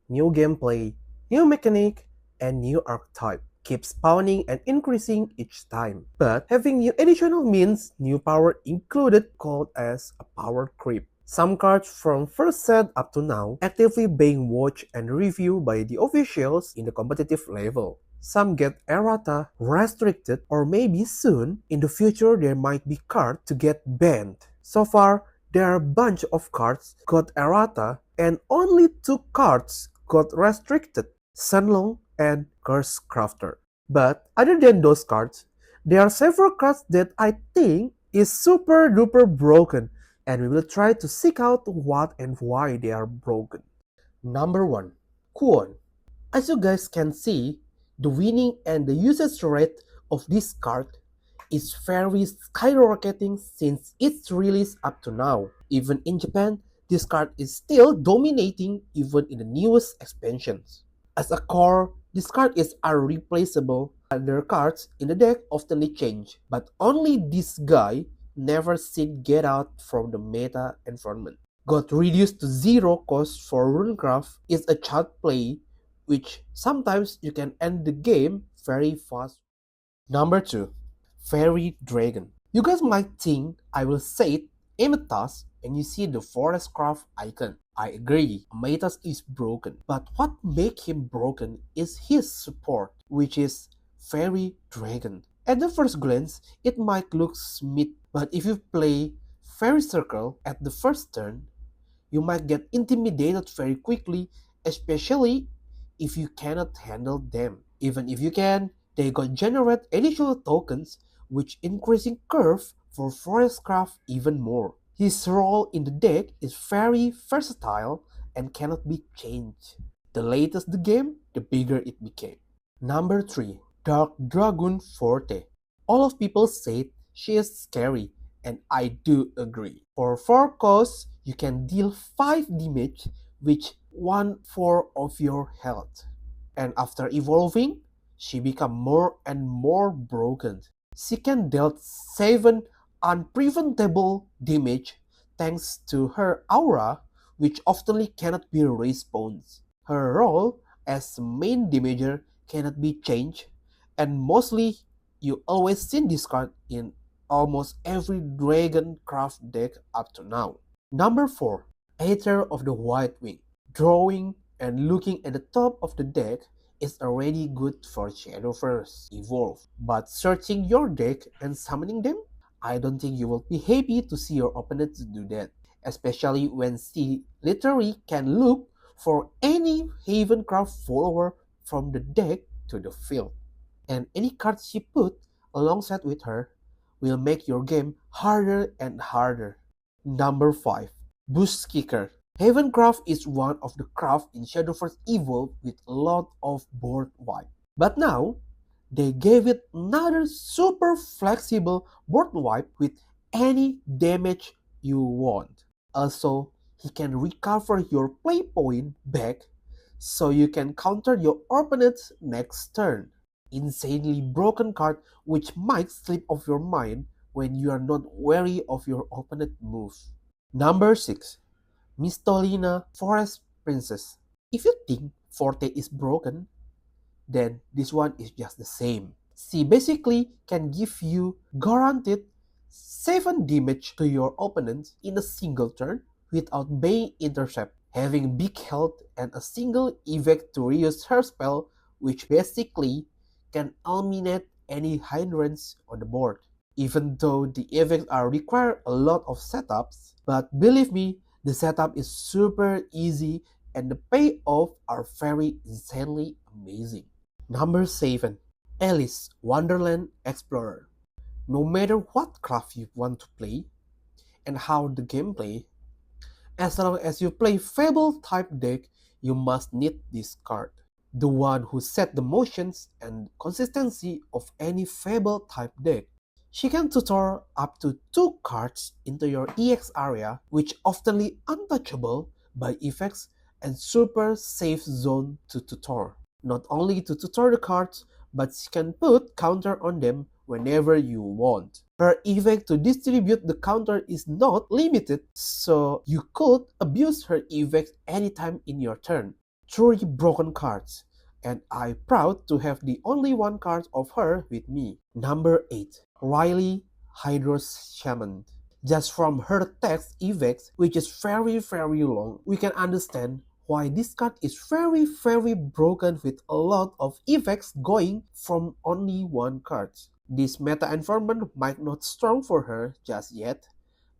New gameplay, new mechanic, and new archetype keep spawning and increasing each time. But having new additional means new power included called as a power creep. Some cards from first set up to now actively being watched and reviewed by the officials in the competitive level. Some get errata, restricted, or maybe soon in the future there might be cards to get banned. So far, there are a bunch of cards got errata and only 2 cards got restricted, Sunlong and Curse Crafter. But other than those cards, there are several cards that I think is super duper broken and we will try to seek out what and why they are broken. Number 1. Kuon. As you guys can see, the winning and the usage rate of this card is very skyrocketing since its release up to now. Even in Japan, this card is still dominating even in the newest expansions. As a core, this card is irreplaceable. Other cards in the deck often change, but only this guy never seen get out from the meta environment. Got reduced to 0 cost for Runecraft is a child play, which sometimes you can end the game very fast. Number 2. Fairy Dragon. You guys might think I will say Amethyst and you see the Forest Craft icon. I agree, Amethyst is broken, but what makes him broken is his support, which is Fairy Dragon. At the first glance, it might look smooth, but if you play Fairy Circle at the first turn, you might get intimidated very quickly, especially if you cannot handle them. Even if you can, they got generate additional tokens, which increasing curve for Forest Craft even more. His role in the deck is very versatile and cannot be changed. The later the game, the bigger it became. Number 3. Dark Dragoon Forte. All of people said she is scary, and I do agree. For 4 costs, you can deal 5 damage, which 1/4 of your health. And after evolving, she become more and more broken. She can deal 7 unpreventable damage thanks to her aura, which often cannot be respawned. Her role as main damager cannot be changed, and mostly you always seen this card in almost every Dragoncraft deck up to now. Number 4. Aether of the White Wing. Drawing and looking at the top of the deck is already good for Shadowverse Evolve, but searching your deck and summoning them, I don't think you will be happy to see your opponents do that, especially when she literally can look for any Havencraft follower from the deck to the field, and any card she put alongside with her will make your game harder and harder. Number 5. Bush Kicker. Havencraft is one of the craft in Shadowverse Evolve with a lot of board wipe. But now, they gave it another super flexible board wipe with any damage you want. Also, he can recover your play point back so you can counter your opponent's next turn. Insanely broken card which might slip off your mind when you are not wary of your opponent's move. Number 6. Mistolina Forest Princess. If you think Forte is broken, then this one is just the same. She basically can give you guaranteed 7 damage to your opponent in a single turn without being intercepted, having big health and a single evac to reuse her spell, which basically can eliminate any hindrance on the board. Even though the evacs are require a lot of setups, but believe me, the setup is super easy and the payoff are very insanely amazing. Number 7. Alice Wonderland Explorer. No matter what craft you want to play and how the game play, as long as you play Fable type deck, you must need this card. The one who set the motions and consistency of any Fable type deck. She can tutor up to 2 cards into your EX area, which often untouchable by effects and super safe zone to tutor. Not only to tutor the cards, but she can put counter on them whenever you want. Her effect to distribute the counter is not limited, so you could abuse her effect anytime in your turn. 3 broken cards, and I'm proud to have the only one card of her with me. Number 8. Riley Hydros Shaman. Just from her text effects, which is very long, we can understand why this card is very broken with a lot of effects going from only one card. This meta environment might not strong for her just yet,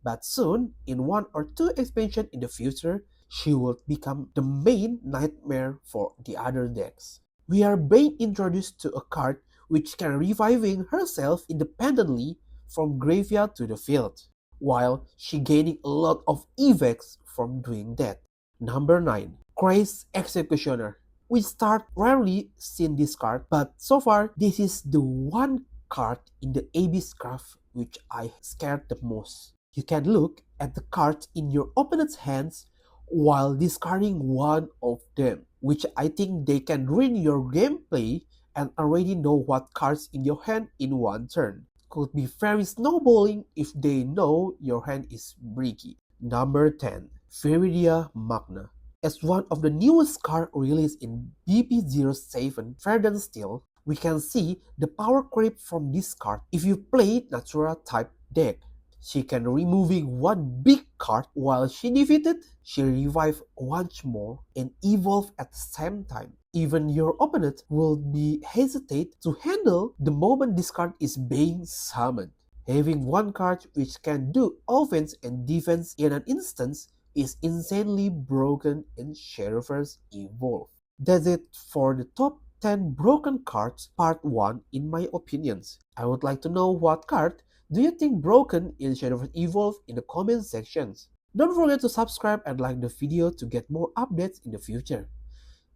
but soon, in 1 or 2 expansions in the future, she will become the main nightmare for the other decks. We are being introduced to a card which can reviving herself independently from graveyard to the field, while she gaining a lot of effects from doing that. Number 9. Craze Executioner. We start rarely seeing this card, but so far this is the one card in the Abyss Craft which I scared the most. You can look at the cards in your opponent's hands while discarding one of them, which I think they can ruin your gameplay and already know what cards in your hand in one turn. Could be very snowballing if they know your hand is bricky. Number 10. Viridia Magna. As one of the newest cards released in BP07 Verdant Steel, we can see the power creep from this card if you play Natura type deck. She can removing one big card while she defeated, she revive once more and evolve at the same time. Even your opponent will be hesitate to handle the moment this card is being summoned. Having one card which can do offense and defense in an instant is insanely broken in Shadowverse Evolve. That's it for the top 10 broken cards part 1 in my opinions. I would like to know what card do you think broken in Shadowverse Evolve in the comment sections. Don't forget to subscribe and like the video to get more updates in the future.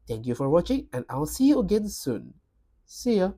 Thank you for watching and I'll see you again soon. See ya!